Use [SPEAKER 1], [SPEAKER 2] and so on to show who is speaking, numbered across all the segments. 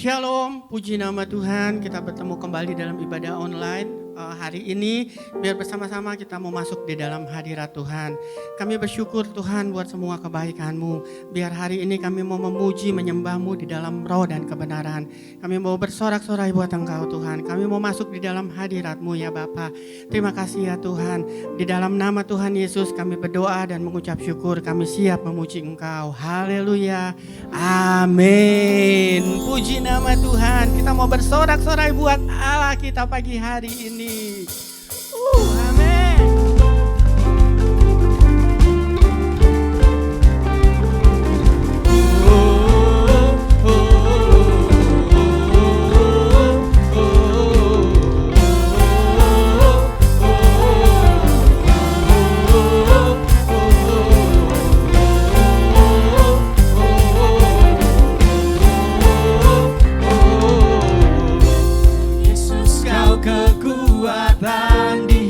[SPEAKER 1] Shalom, puji nama Tuhan. Kita bertemu kembali dalam ibadah online hari ini. Biar bersama-sama kita mau masuk di dalam hadirat Tuhan. Kami bersyukur Tuhan buat semua kebaikan-Mu. Biar hari ini kami mau memuji, menyembah-Mu di dalam roh dan kebenaran. Kami mau bersorak-sorai buat Engkau Tuhan. Kami mau masuk di dalam hadirat-Mu ya Bapa. Terima kasih ya Tuhan. Di dalam nama Tuhan Yesus kami berdoa dan mengucap syukur. Kami siap memuji Engkau. Haleluya. Amin. Puji nama Tuhan. Kita mau bersorak-sorai buat Allah kita pagi hari ini. Amin.
[SPEAKER 2] Kekuatan di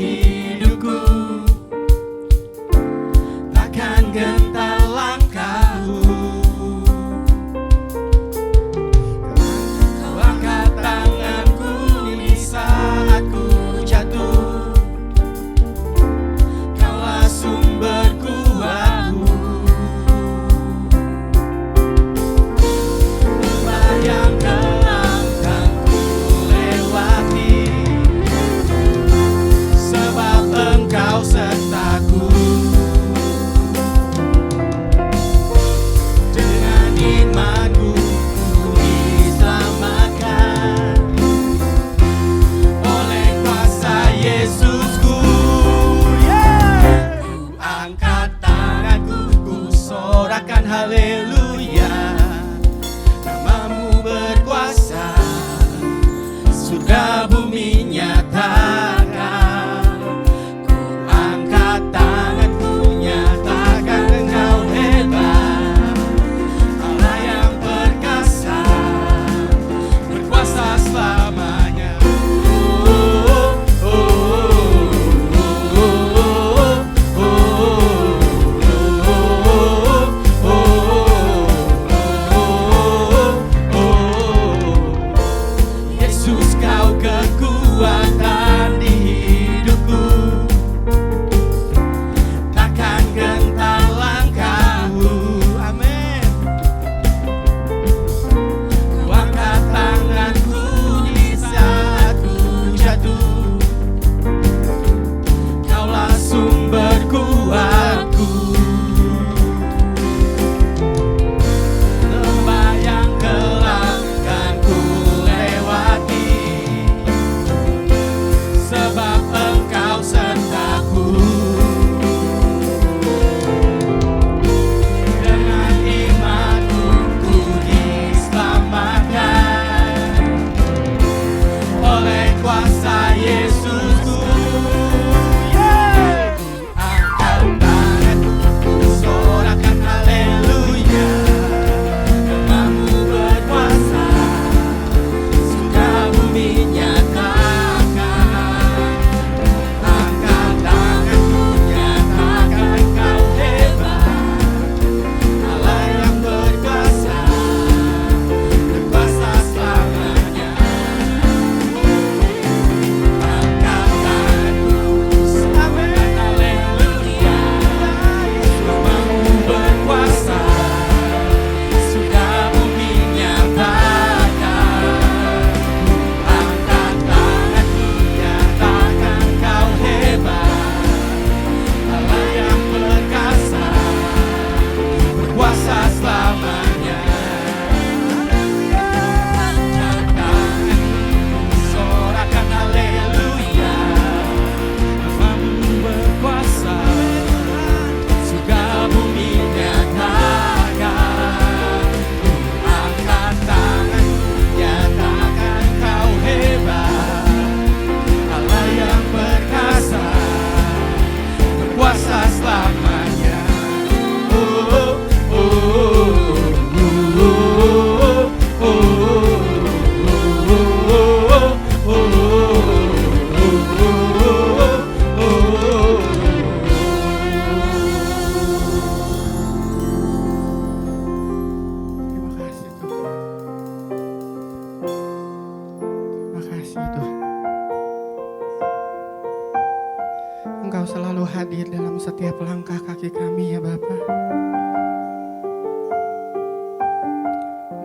[SPEAKER 1] hadir dalam setiap langkah kaki kami ya Bapa.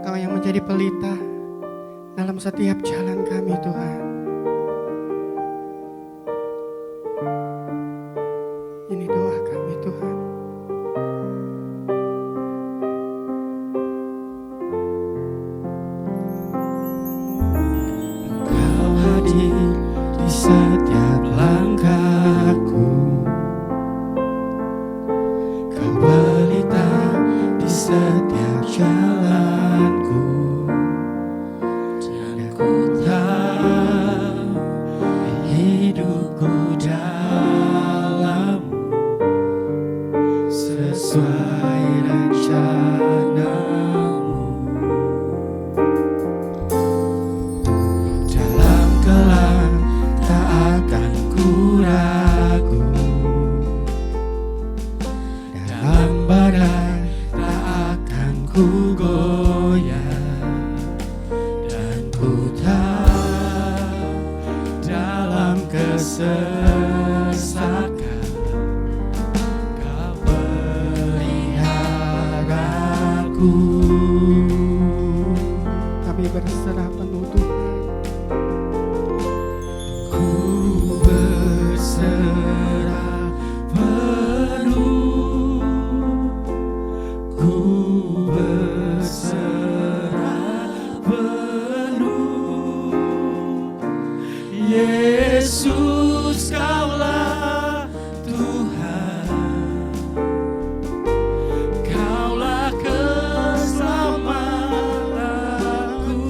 [SPEAKER 1] Engkau yang menjadi pelita dalam setiap jalan kami Tuhan. Ini doa kami Tuhan.
[SPEAKER 2] Engkau hadir di setiap langkahku, Kau pelita di setiap jalanku, dan ku tahu hidupku dalam sesuai rencanamu. Dalam gelap tak akan ku ragu, dalam badai tak akan ku goyah, dan ku tahu dalam kesesakan Kau peliharaku.
[SPEAKER 1] Kami berserah penuh Tuhan.
[SPEAKER 2] Ku berserah penuh, ku berserah penuh. Yesus, Kaulah Tuhan, Kaulah keselamatanku.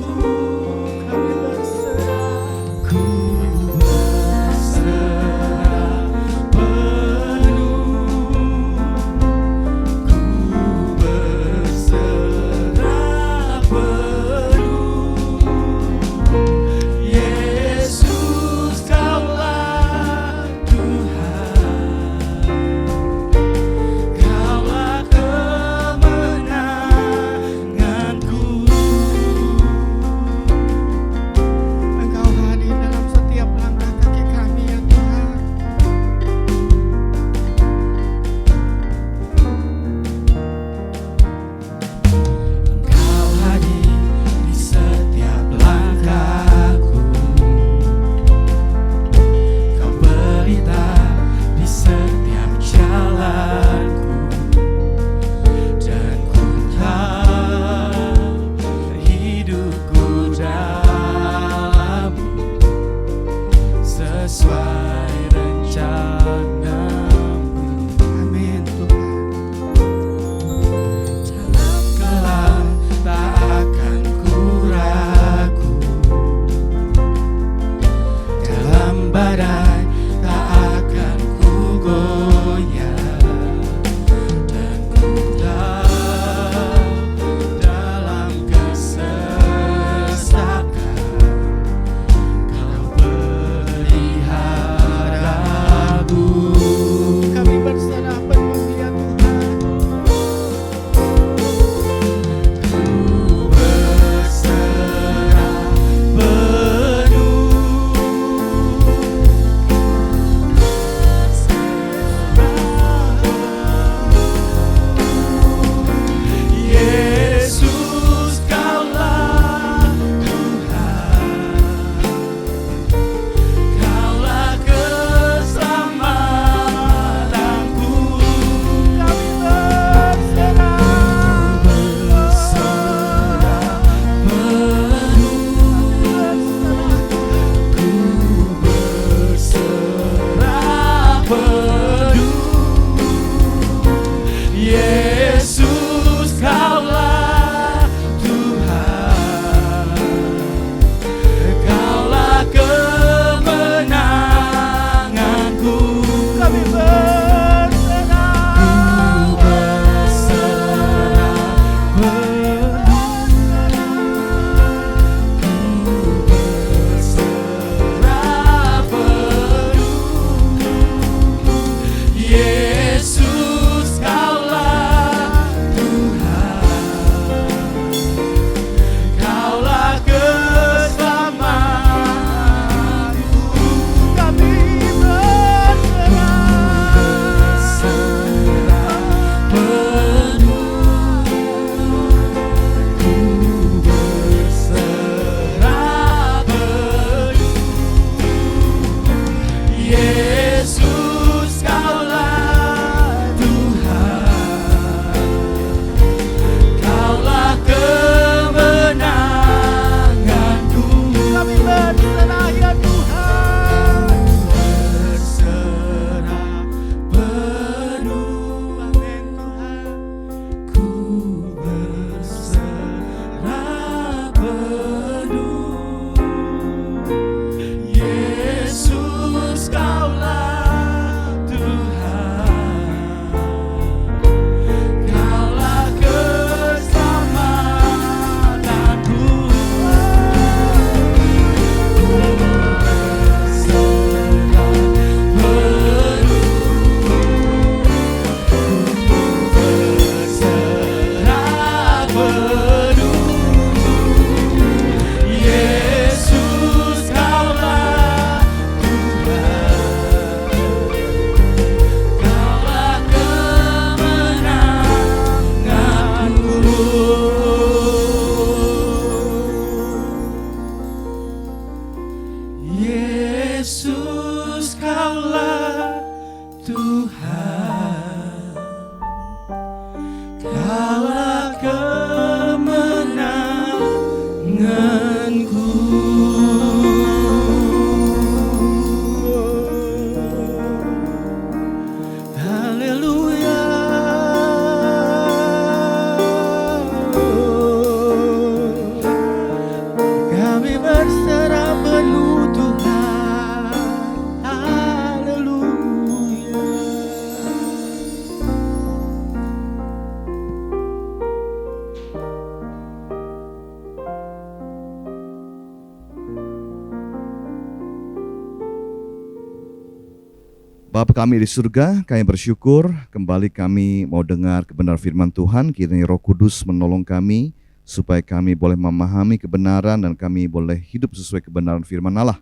[SPEAKER 3] Bapa kami di surga, kami bersyukur kembali kami mau dengar kebenaran firman Tuhan. Kiranya Roh Kudus menolong kami supaya kami boleh memahami kebenaran dan kami boleh hidup sesuai kebenaran firman Allah.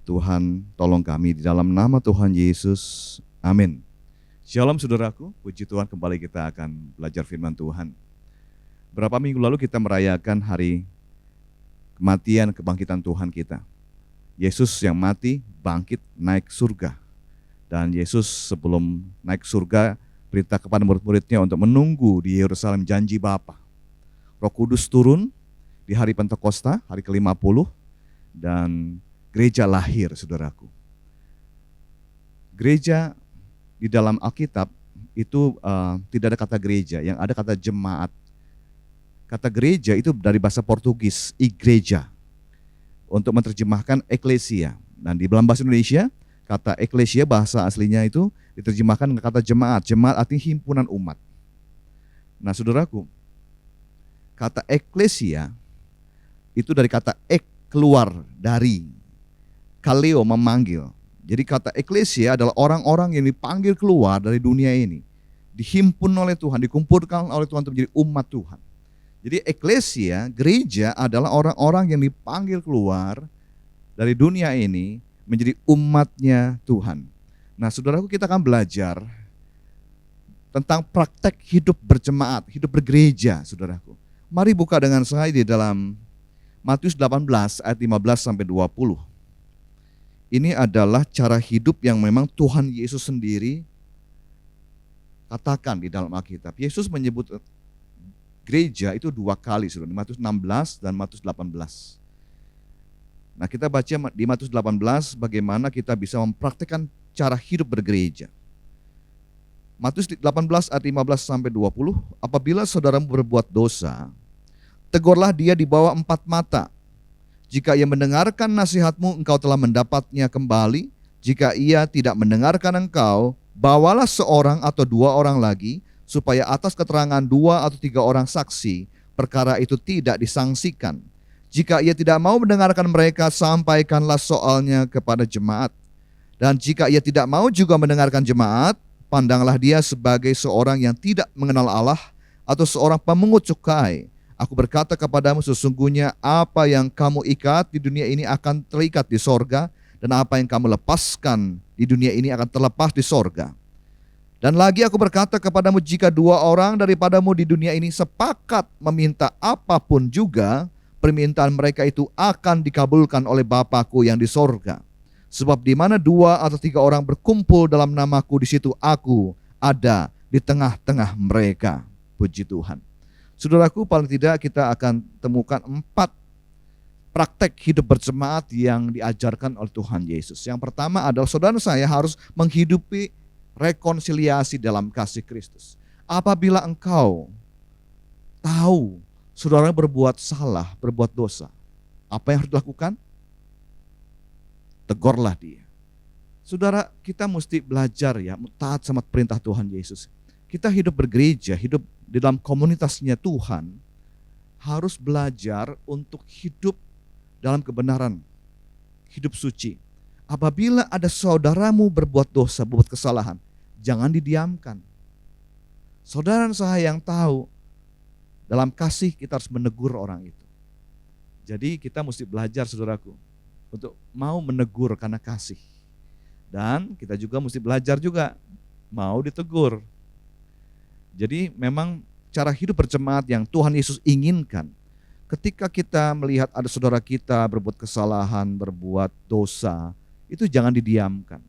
[SPEAKER 3] Tuhan tolong kami di dalam nama Tuhan Yesus. Amin. Shalom saudaraku, puji Tuhan, kembali kita akan belajar firman Tuhan. Berapa minggu lalu kita merayakan hari kematian kebangkitan Tuhan kita. Yesus yang mati, bangkit, naik surga. Dan Yesus sebelum naik surga perintah kepada murid-muridnya untuk menunggu di Yerusalem janji Bapa. Roh Kudus turun di hari Pentakosta, hari ke-50, dan gereja lahir, saudaraku. Gereja di dalam Alkitab itu tidak ada kata gereja, yang ada kata jemaat. Kata gereja itu dari bahasa Portugis, igreja, untuk menerjemahkan eklesia. Dan di dalam bahasa Indonesia, kata eklesia bahasa aslinya itu diterjemahkan dengan kata jemaat. Jemaat artinya himpunan umat. Nah saudaraku, kata eklesia itu dari kata keluar dari, kaleo memanggil. Jadi kata eklesia adalah orang-orang yang dipanggil keluar dari dunia ini. Dihimpun oleh Tuhan, dikumpulkan oleh Tuhan untuk menjadi umat Tuhan. Jadi eklesia, gereja adalah orang-orang yang dipanggil keluar dari dunia ini menjadi umatnya Tuhan. Nah saudaraku, kita akan belajar tentang praktek hidup berjemaat, hidup bergereja, saudaraku. Mari buka dengan saya di dalam Matius 18 ayat 15 sampai 20. Ini adalah cara hidup yang memang Tuhan Yesus sendiri katakan di dalam Alkitab. Yesus menyebut gereja itu 2 kali, saudara, di Matius 16 dan Matius 18. Nah kita baca di Matius 18 bagaimana kita bisa mempraktikkan cara hidup bergereja. Matius 18 ayat 15 sampai 20, apabila saudaramu berbuat dosa, tegurlah dia di bawah 4 mata. Jika ia mendengarkan nasihatmu, engkau telah mendapatnya kembali. Jika ia tidak mendengarkan engkau, bawalah seorang atau 2 orang lagi, supaya atas keterangan 2 atau 3 orang saksi, perkara itu tidak disangsikan. Jika ia tidak mau mendengarkan mereka, sampaikanlah soalnya kepada jemaat. Dan jika ia tidak mau juga mendengarkan jemaat, pandanglah dia sebagai seorang yang tidak mengenal Allah atau seorang pemungut cukai. Aku berkata kepadamu, sesungguhnya apa yang kamu ikat di dunia ini akan terikat di sorga, dan apa yang kamu lepaskan di dunia ini akan terlepas di sorga. Dan lagi aku berkata kepadamu, jika 2 orang daripadamu di dunia ini sepakat meminta apapun juga, permintaan mereka itu akan dikabulkan oleh Bapa-Ku yang di sorga. Sebab di mana 2 atau 3 orang berkumpul dalam namaku, di situ aku ada di tengah-tengah mereka. Puji Tuhan. Saudaraku, paling tidak kita akan temukan 4 praktek hidup berjemaat yang diajarkan oleh Tuhan Yesus. Yang pertama adalah saudara saya harus menghidupi rekonsiliasi dalam kasih Kristus. Apabila engkau tahu saudara berbuat salah, berbuat dosa, apa yang harus dilakukan? Tegurlah dia. Saudara, kita mesti belajar ya, taat sama perintah Tuhan Yesus. Kita hidup bergereja, hidup di dalam komunitasnya Tuhan, harus belajar untuk hidup dalam kebenaran, hidup suci. Apabila ada saudaramu berbuat dosa, berbuat kesalahan, jangan didiamkan. Saudara saya yang tahu, dalam kasih kita harus menegur orang itu. Jadi kita mesti belajar, saudaraku, untuk mau menegur karena kasih. Dan kita juga mesti belajar juga mau ditegur. Jadi memang cara hidup berjemaat yang Tuhan Yesus inginkan, ketika kita melihat ada saudara kita berbuat kesalahan, berbuat dosa, itu jangan didiamkan.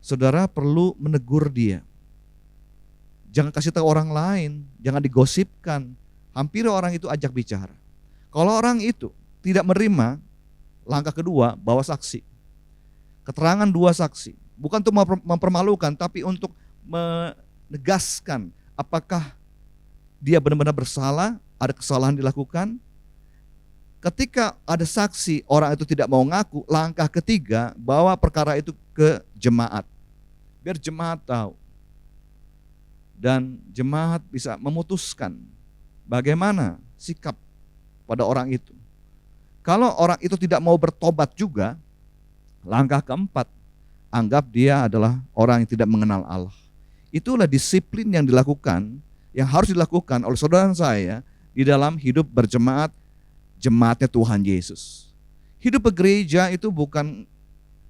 [SPEAKER 3] Saudara perlu menegur dia. Jangan kasih tahu orang lain, jangan digosipkan. Hampir orang itu ajak bicara. Kalau orang itu tidak menerima, langkah kedua, bawa saksi. Keterangan 2 saksi. Bukan untuk mempermalukan, tapi untuk menegaskan apakah dia benar-benar bersalah, ada kesalahan dilakukan. Ketika ada saksi, orang itu tidak mau ngaku, langkah ketiga, bawa perkara itu ke jemaat. Biar jemaat tahu. Dan jemaat bisa memutuskan bagaimana sikap pada orang itu. Kalau orang itu tidak mau bertobat juga, langkah keempat, anggap dia adalah orang yang tidak mengenal Allah. Itulah disiplin yang dilakukan, yang harus dilakukan oleh saudara saya di dalam hidup berjemaat, jemaatnya Tuhan Yesus. Hidup bergereja itu bukan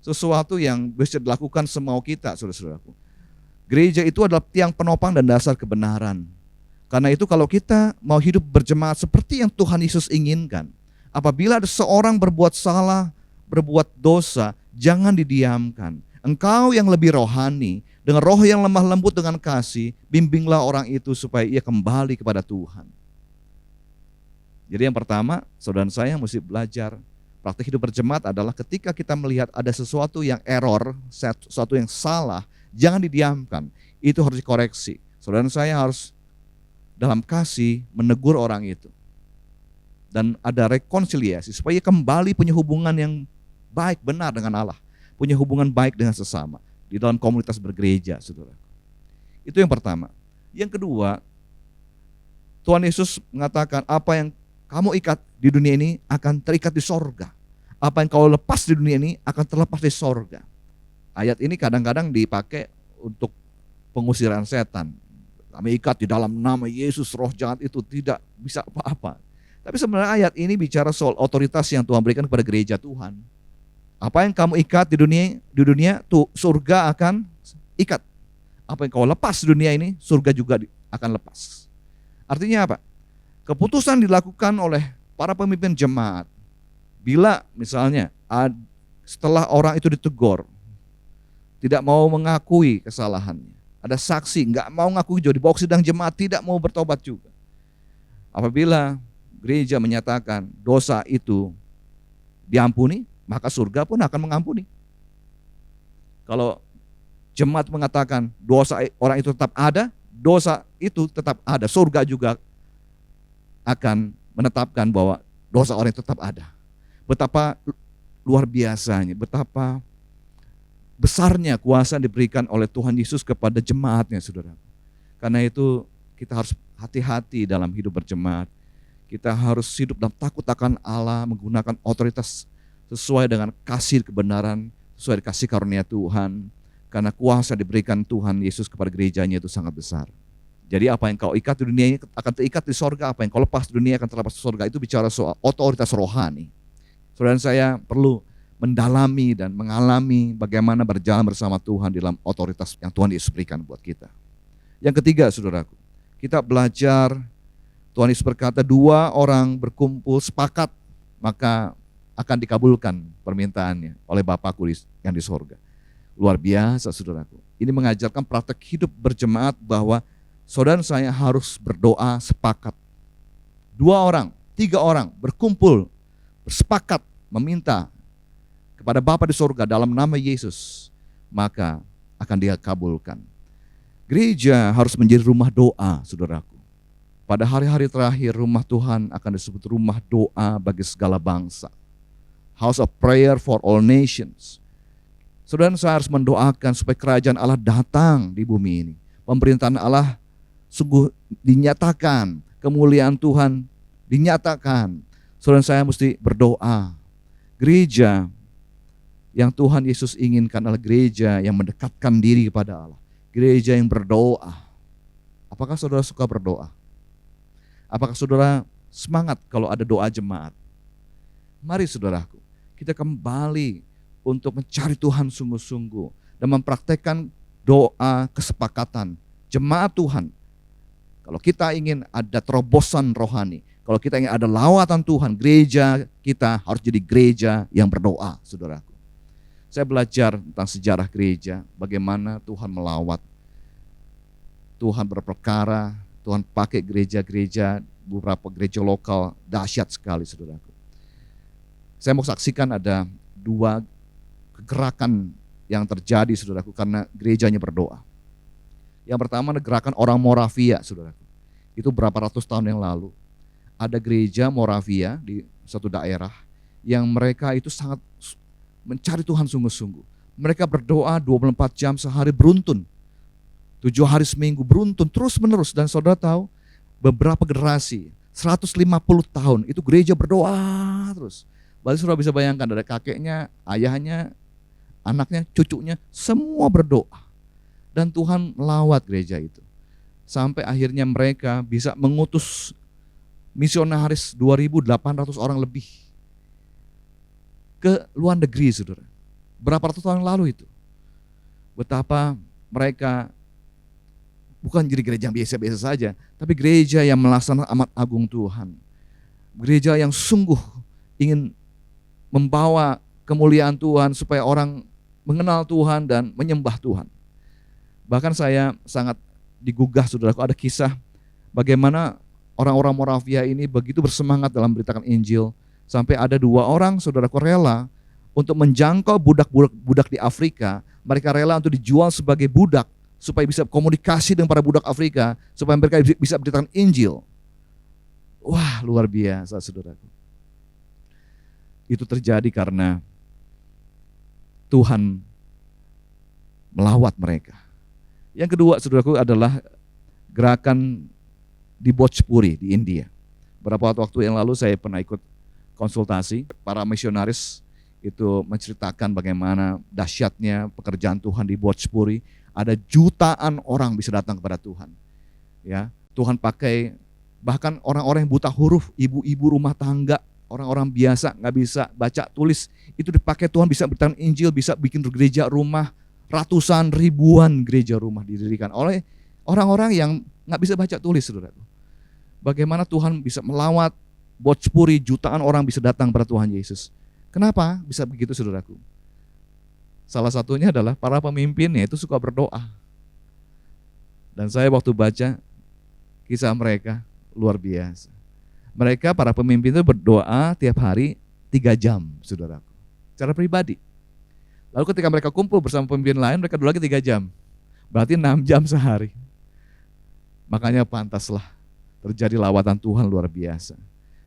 [SPEAKER 3] sesuatu yang bisa dilakukan semau kita, saudara-saudaraku. Gereja itu adalah tiang penopang dan dasar kebenaran. Karena itu kalau kita mau hidup berjemaat seperti yang Tuhan Yesus inginkan, apabila ada seorang berbuat salah, berbuat dosa, jangan didiamkan. Engkau yang lebih rohani, dengan roh yang lemah lembut dengan kasih, bimbinglah orang itu supaya ia kembali kepada Tuhan. Jadi yang pertama, saudara saya mesti belajar. Praktik hidup berjemaat adalah ketika kita melihat ada sesuatu yang error, sesuatu yang salah, jangan didiamkan. Itu harus dikoreksi. Saudara saya harus dalam kasih menegur orang itu. Dan ada rekonsiliasi supaya kembali punya hubungan yang baik, benar dengan Allah. Punya hubungan baik dengan sesama. Di dalam komunitas bergereja, saudara. Itu yang pertama. Yang kedua, Tuhan Yesus mengatakan apa yang kamu ikat di dunia ini akan terikat di sorga. Apa yang kau lepas di dunia ini akan terlepas di sorga. Ayat ini kadang-kadang dipakai untuk pengusiran setan. Kami ikat di dalam nama Yesus, roh jahat itu tidak bisa apa-apa. Tapi sebenarnya ayat ini bicara soal otoritas yang Tuhan berikan kepada gereja Tuhan. Apa yang kamu ikat di dunia tuh surga akan ikat. Apa yang kau lepas di dunia ini, surga juga akan lepas. Artinya apa? Keputusan dilakukan oleh para pemimpin jemaat. Bila misalnya setelah orang itu ditegur, tidak mau mengakui kesalahannya, ada saksi nggak mau ngakui juga, dibawa ke sidang jemaat tidak mau bertobat juga. Apabila gereja menyatakan dosa itu diampuni, maka surga pun akan mengampuni. Kalau jemaat mengatakan dosa orang itu tetap ada, dosa itu tetap ada, surga juga akan menetapkan bahwa dosa orang itu tetap ada. Betapa luar biasanya, betapa besarnya kuasa yang diberikan oleh Tuhan Yesus kepada jemaatnya, saudara. Karena itu kita harus hati-hati dalam hidup berjemaat. Kita harus hidup dalam takut akan Allah, menggunakan otoritas sesuai dengan kasih kebenaran, sesuai dengan kasih karunia Tuhan. Karena kuasa diberikan Tuhan Yesus kepada gerejanya itu sangat besar. Jadi apa yang kau ikat di dunia ini akan terikat di sorga, apa yang kau lepas di dunia akan terlepas di sorga. Itu bicara soal otoritas rohani. Saudara saya perlu mendalami dan mengalami bagaimana berjalan bersama Tuhan dalam otoritas yang Tuhan Yesus berikan buat kita. Yang ketiga, saudaraku, kita belajar, Tuhan Yesus berkata, 2 orang berkumpul sepakat, maka akan dikabulkan permintaannya oleh Bapakku yang di sorga. Luar biasa, saudaraku. Ini mengajarkan praktek hidup berjemaat bahwa saudara saya harus berdoa sepakat. 2 orang, 3 orang berkumpul, bersepakat meminta kepada Bapa di sorga dalam nama Yesus, maka akan dia kabulkan. Gereja harus menjadi rumah doa, saudaraku. Pada hari-hari terakhir rumah Tuhan akan disebut rumah doa bagi segala bangsa. House of prayer for all nations. Saudara saya harus mendoakan supaya kerajaan Allah datang di bumi ini. Pemerintahan Allah sungguh dinyatakan, kemuliaan Tuhan dinyatakan. Saudara saya mesti berdoa. Gereja yang Tuhan Yesus inginkan adalah gereja yang mendekatkan diri kepada Allah. Gereja yang berdoa. Apakah saudara suka berdoa? Apakah saudara semangat kalau ada doa jemaat? Mari saudaraku, kita kembali untuk mencari Tuhan sungguh-sungguh dan mempraktekkan doa kesepakatan jemaat Tuhan. Kalau kita ingin ada terobosan rohani, kalau kita ingin ada lawatan Tuhan, gereja kita harus jadi gereja yang berdoa, saudaraku. Saya belajar tentang sejarah gereja, bagaimana Tuhan melawat, Tuhan berperkara, Tuhan pakai gereja-gereja, beberapa gereja lokal, dahsyat sekali, saudaraku. Saya mau saksikan ada 2 gerakan yang terjadi, saudaraku, karena gerejanya berdoa. Yang pertama ada gerakan orang Moravia, saudaraku. Itu berapa ratus tahun yang lalu. Ada gereja Moravia di suatu daerah yang mereka itu sangat mencari Tuhan sungguh-sungguh. Mereka berdoa 24 jam sehari beruntun. 7 hari seminggu beruntun terus menerus. Dan saudara tahu beberapa generasi 150 tahun itu gereja berdoa terus. Berarti saudara bisa bayangkan ada kakeknya, ayahnya, anaknya, cucunya, semua berdoa. Dan Tuhan melawat gereja itu. Sampai akhirnya mereka bisa mengutus misionaris 2.800 orang lebih ke luar negeri, saudara. Berapa ratus tahun lalu itu. Betapa mereka bukan jadi gereja yang biasa-biasa saja, tapi gereja yang melaksanakan amat agung Tuhan. Gereja yang sungguh ingin membawa kemuliaan Tuhan supaya orang mengenal Tuhan dan menyembah Tuhan. Bahkan saya sangat digugah, saudaraku, ada kisah bagaimana orang-orang Moravia ini begitu bersemangat dalam beritakan Injil, sampai ada 2 orang, saudaraku, rela untuk menjangkau budak-budak di Afrika. Mereka rela untuk dijual sebagai budak supaya bisa komunikasi dengan para budak Afrika, supaya mereka bisa beritakan Injil. Wah, luar biasa, saudaraku. Itu terjadi karena Tuhan melawat mereka. Yang kedua, saudaraku, adalah gerakan di Bhojpuri di India. Beberapa waktu yang lalu saya pernah ikut konsultasi, para misionaris itu menceritakan bagaimana dahsyatnya pekerjaan Tuhan di Bhojpuri. Ada jutaan orang bisa datang kepada Tuhan. Ya, Tuhan pakai bahkan orang-orang yang buta huruf, ibu-ibu rumah tangga, orang-orang biasa nggak bisa baca tulis, itu dipakai Tuhan bisa beritakan Injil, bisa bikin gereja rumah. Ratusan ribuan gereja rumah didirikan oleh orang-orang yang nggak bisa baca tulis, saudaraku. Bagaimana Tuhan bisa melawat Bhojpuri, jutaan orang bisa datang pada Tuhan Yesus. Kenapa bisa begitu, saudaraku? Salah satunya adalah para pemimpinnya itu suka berdoa. Dan saya waktu baca kisah mereka luar biasa. Mereka para pemimpin itu berdoa tiap hari 3 jam, saudaraku. Secara pribadi. Lalu ketika mereka kumpul bersama pemimpin lain, mereka doa lagi 3 jam. Berarti 6 jam sehari. Makanya pantaslah terjadi lawatan Tuhan luar biasa.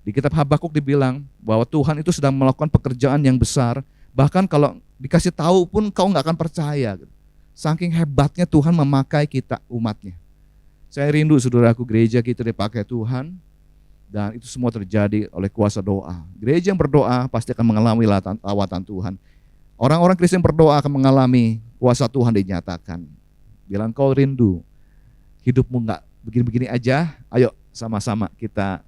[SPEAKER 3] Di kitab Habakuk dibilang bahwa Tuhan itu sedang melakukan pekerjaan yang besar. Bahkan kalau dikasih tahu pun kau gak akan percaya. Saking hebatnya Tuhan memakai kita, umatnya. Saya rindu, saudaraku, gereja kita dipakai Tuhan. Dan itu semua terjadi oleh kuasa doa. Gereja yang berdoa pasti akan mengalami lawatan Tuhan. Orang-orang Kristen berdoa akan mengalami kuasa Tuhan dinyatakan. Bilang kau rindu, hidupmu enggak begini-begini aja, ayo sama-sama kita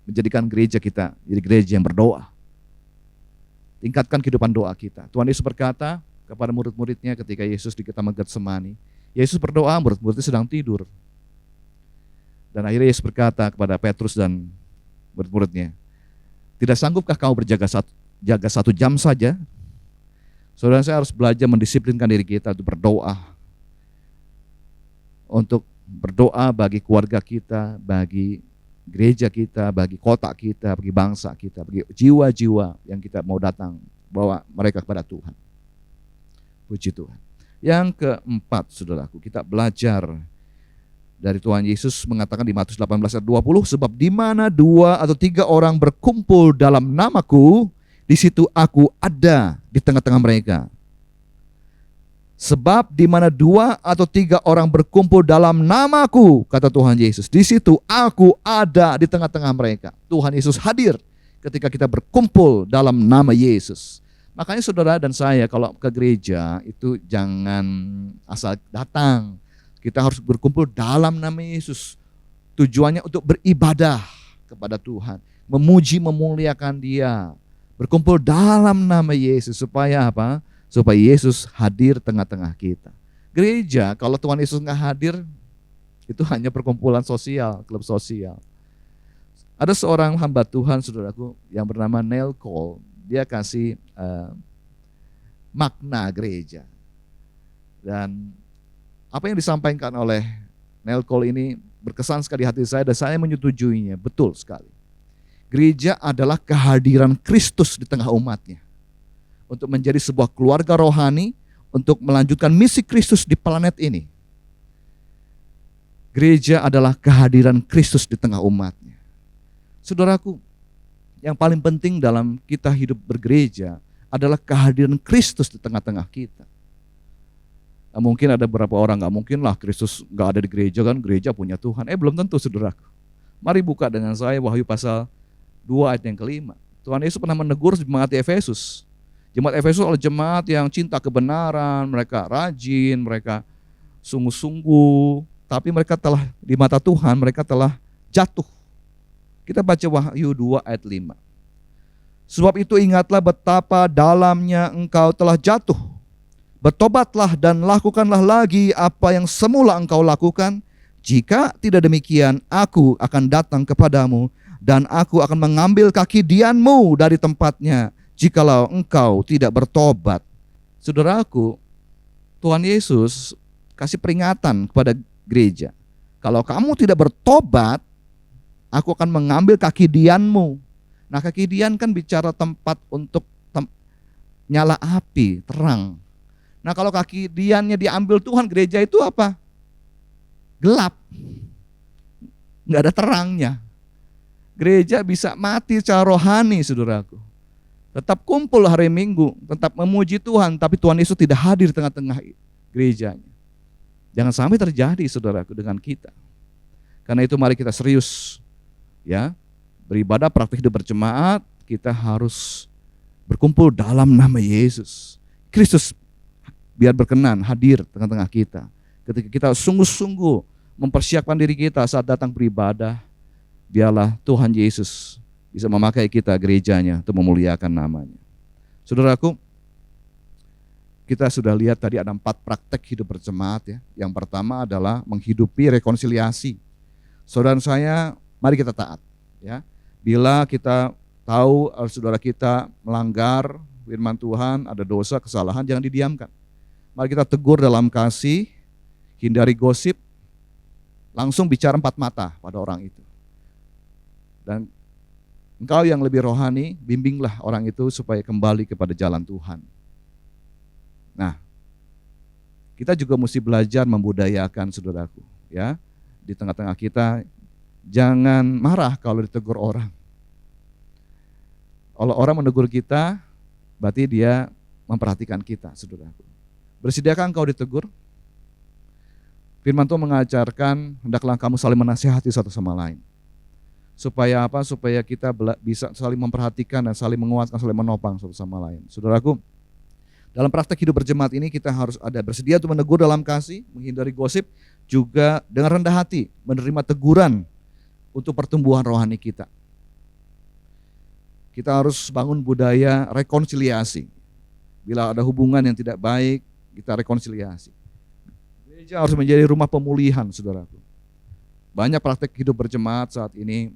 [SPEAKER 3] menjadikan gereja kita jadi gereja yang berdoa. Tingkatkan kehidupan doa kita. Tuhan Yesus berkata kepada murid-muridnya ketika Yesus di Taman Getsemani, Yesus berdoa, murid-muridnya sedang tidur. Dan akhirnya Yesus berkata kepada Petrus dan murid-muridnya, tidak sanggupkah kau jaga 1 jam saja? Saudara, saya harus belajar mendisiplinkan diri kita untuk berdoa. Untuk berdoa bagi keluarga kita, bagi gereja kita, bagi kota kita, bagi bangsa kita, bagi jiwa-jiwa yang kita mau datang, bawa mereka kepada Tuhan. Puji Tuhan. Yang keempat, saudaraku, kita belajar dari Tuhan Yesus mengatakan di Matius 18 ayat 20, sebab di mana 2 atau 3 orang berkumpul dalam namaku, di situ aku ada di tengah-tengah mereka. Sebab di mana 2 atau 3 orang berkumpul dalam namaku, kata Tuhan Yesus, di situ aku ada di tengah-tengah mereka. Tuhan Yesus hadir ketika kita berkumpul dalam nama Yesus. Makanya saudara dan saya kalau ke gereja itu jangan asal datang. Kita harus berkumpul dalam nama Yesus. Tujuannya untuk beribadah kepada Tuhan, memuji, memuliakan Dia. Berkumpul dalam nama Yesus supaya apa? Supaya Yesus hadir tengah-tengah kita. Gereja kalau Tuhan Yesus nggak hadir itu hanya perkumpulan sosial, klub sosial. Ada seorang hamba Tuhan, saudaraku, yang bernama Neil Cole. Dia kasih makna gereja. Dan apa yang disampaikan oleh Neil Cole ini berkesan sekali di hati saya dan saya menyetujuinya, betul sekali. Gereja adalah kehadiran Kristus di tengah umatnya. Untuk menjadi sebuah keluarga rohani, untuk melanjutkan misi Kristus di planet ini. Gereja adalah kehadiran Kristus di tengah umatnya. Saudaraku, yang paling penting dalam kita hidup bergereja adalah kehadiran Kristus di tengah-tengah kita. Nah, mungkin ada beberapa orang, gak mungkin lah Kristus gak ada di gereja, kan gereja punya Tuhan. Belum tentu, saudaraku. Mari buka dengan saya Wahyu pasal 2 ayat yang kelima. Tuhan Yesus pernah menegur jemaat Efesus. Jemaat Efesus adalah jemaat yang cinta kebenaran, mereka rajin, mereka sungguh-sungguh, tapi mereka telah di mata Tuhan mereka telah jatuh. Kita baca Wahyu 2 ayat 5. Sebab itu ingatlah betapa dalamnya engkau telah jatuh. Bertobatlah dan lakukanlah lagi apa yang semula engkau lakukan. Jika tidak demikian, aku akan datang kepadamu dan aku akan mengambil kaki dianmu dari tempatnya jikalau engkau tidak bertobat. Saudaraku, Tuhan Yesus kasih peringatan kepada gereja. Kalau kamu tidak bertobat, aku akan mengambil kaki dianmu. Nah, kaki dian kan bicara tempat untuk nyala api, terang. Nah, kalau kaki diannya diambil Tuhan, gereja itu apa? Gelap. Nggak ada terangnya. Gereja bisa mati secara rohani, saudaraku. Tetap kumpul hari Minggu, tetap memuji Tuhan, tapi Tuhan Yesus tidak hadir di tengah-tengah gerejanya. Jangan sampai terjadi, saudaraku, dengan kita. Karena itu mari kita serius, ya, beribadah, praktik hidup berjemaat. Kita harus berkumpul dalam nama Yesus. Kristus biar berkenan hadir di tengah-tengah kita. Ketika kita sungguh-sungguh mempersiapkan diri kita saat datang beribadah, biarlah Tuhan Yesus bisa memakai kita gerejanya untuk memuliakan namanya. Saudaraku, kita sudah lihat tadi ada 4 praktek hidup berjemaat ya. Yang pertama adalah menghidupi rekonsiliasi. Saudara saya, mari kita taat ya. Bila kita tahu saudara kita melanggar firman Tuhan, ada dosa, kesalahan, jangan didiamkan. Mari kita tegur dalam kasih, hindari gosip, langsung bicara 4 mata pada orang itu. Dan engkau yang lebih rohani, bimbinglah orang itu supaya kembali kepada jalan Tuhan. Nah, kita juga mesti belajar membudayakan saudaraku, ya. Di tengah-tengah kita, jangan marah kalau ditegur orang. Kalau orang menegur kita, berarti dia memperhatikan kita, saudaraku. Bersediakah engkau ditegur? Firman Tuhan mengajarkan, hendaklah kamu saling menasihati satu sama lain. Supaya apa? Supaya kita bisa saling memperhatikan dan saling menguatkan, saling menopang satu sama lain. Saudaraku, dalam praktek hidup berjemaat ini kita harus ada bersedia untuk menegur dalam kasih, menghindari gosip, juga dengan rendah hati menerima teguran untuk pertumbuhan rohani kita. Kita harus bangun budaya rekonsiliasi. Bila ada hubungan yang tidak baik, kita rekonsiliasi. Gereja harus menjadi rumah pemulihan, saudaraku. Banyak praktek hidup berjemaat saat ini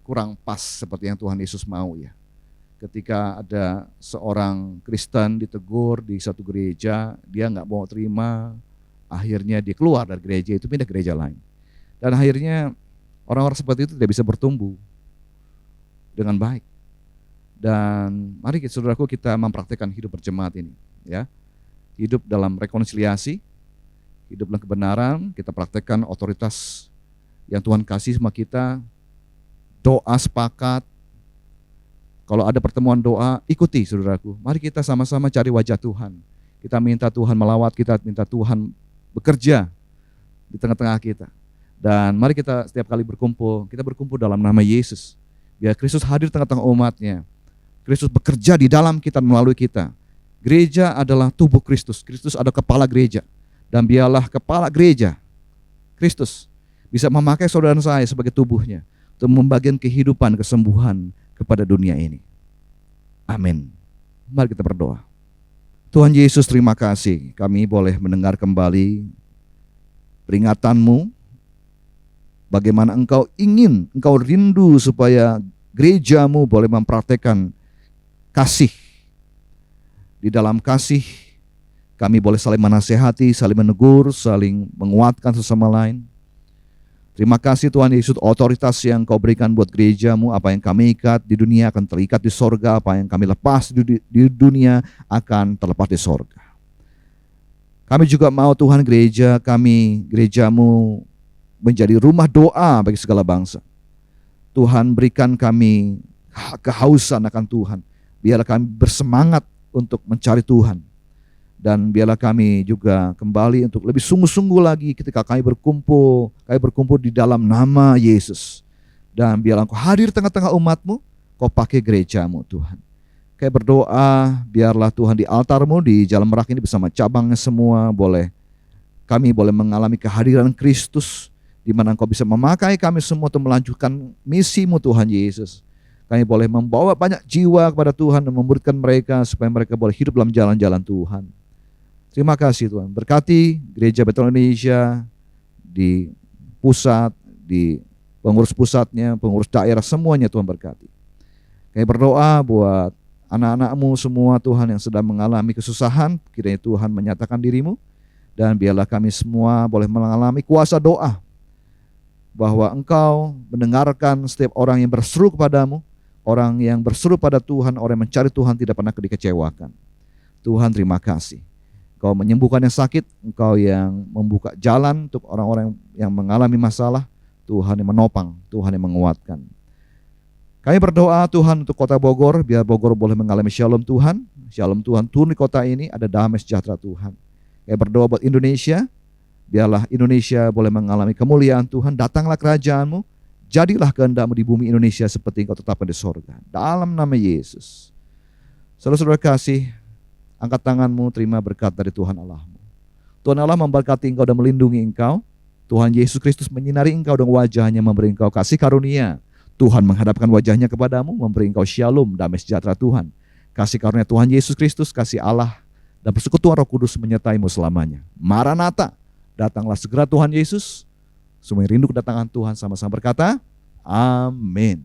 [SPEAKER 3] kurang pas seperti yang Tuhan Yesus mau ya. Ketika ada seorang Kristen ditegur di satu gereja, dia nggak mau terima, akhirnya dia keluar dari gereja itu, pindah ke gereja lain. Dan akhirnya orang-orang seperti itu tidak bisa bertumbuh dengan baik. Dan mari saudaraku kita mempraktikkan hidup berjemaat ini ya. Hidup dalam rekonsiliasi, hidup dalam kebenaran, kita praktekkan otoritas yang Tuhan kasih sama kita, doa sepakat. Kalau ada pertemuan doa, ikuti saudaraku. Mari kita sama-sama cari wajah Tuhan. Kita minta Tuhan melawat kita, minta Tuhan bekerja di tengah-tengah kita. Dan mari kita setiap kali berkumpul, kita berkumpul dalam nama Yesus. Biar Kristus hadir di tengah-tengah umatnya. Kristus bekerja di dalam kita melalui kita. Gereja adalah tubuh Kristus. Kristus adalah kepala gereja. Dan biarlah kepala gereja, Kristus, bisa memakai saudara saya sebagai tubuhnya untuk membagikan kehidupan, kesembuhan kepada dunia ini. Amin. Mari kita berdoa. Tuhan Yesus, terima kasih kami boleh mendengar kembali peringatan-Mu, bagaimana Engkau ingin, Engkau rindu supaya gereja-Mu boleh mempraktekkan kasih. Di dalam kasih kami boleh saling menasehati, saling menegur, saling menguatkan sesama lain. Terima kasih Tuhan Yesus, otoritas yang Kau berikan buat gereja-Mu, apa yang kami ikat di dunia akan terikat di sorga, apa yang kami lepas di dunia akan terlepas di sorga. Kami juga mau Tuhan gereja kami, gereja-Mu menjadi rumah doa bagi segala bangsa. Tuhan berikan kami kehausan akan Tuhan, biarlah kami bersemangat untuk mencari Tuhan. Dan biarlah kami juga kembali untuk lebih sungguh-sungguh lagi ketika kami berkumpul di dalam nama Yesus. Dan biarlah Engkau hadir tengah-tengah umat-Mu, Kau pakai gereja-Mu Tuhan. Kayak berdoa, biarlah Tuhan di altar-Mu di Jalan Merak ini bersama cabangnya semua kami boleh mengalami kehadiran Kristus, di mana Engkau bisa memakai kami semua untuk melanjutkan misi-Mu Tuhan Yesus. Kami boleh membawa banyak jiwa kepada Tuhan dan memberikan mereka supaya mereka boleh hidup dalam jalan-jalan Tuhan. Terima kasih Tuhan. Berkati Gereja Betel Indonesia di pusat, di pengurus pusatnya, pengurus daerah, semuanya Tuhan berkati. Kami berdoa buat anak-anak-Mu semua Tuhan yang sedang mengalami kesusahan, kiranya Tuhan menyatakan diri-Mu, dan biarlah kami semua boleh mengalami kuasa doa, bahwa Engkau mendengarkan setiap orang yang berseru kepadamu, orang yang berseru pada Tuhan, orang yang mencari Tuhan tidak pernah dikecewakan. Tuhan terima kasih. Engkau menyembuhkan yang sakit, Engkau yang membuka jalan untuk orang-orang yang mengalami masalah, Tuhan yang menopang, Tuhan yang menguatkan. Kami berdoa Tuhan untuk kota Bogor, biar Bogor boleh mengalami shalom Tuhan. Shalom Tuhan turun di kota ini, ada damai sejahtera Tuhan. Kami berdoa buat Indonesia, biarlah Indonesia boleh mengalami kemuliaan Tuhan. Datanglah kerajaan-Mu, jadilah kehendak-Mu di bumi Indonesia seperti Engkau tetapkan di sorga. Dalam nama Yesus. Saudara-saudara kasih, angkat tanganmu, terima berkat dari Tuhan Allah-Mu. Tuhan Allah memberkati engkau dan melindungi engkau. Tuhan Yesus Kristus menyinari engkau dengan wajahnya, memberi engkau kasih karunia. Tuhan menghadapkan wajahnya kepadamu, memberi engkau shalom, damai sejahtera Tuhan. Kasih karunia Tuhan Yesus Kristus, kasih Allah, dan persekutuan Roh Kudus menyertai-mu selamanya. Maranatha, datanglah segera Tuhan Yesus. Semua yang rindu kedatangan Tuhan sama-sama berkata, amin.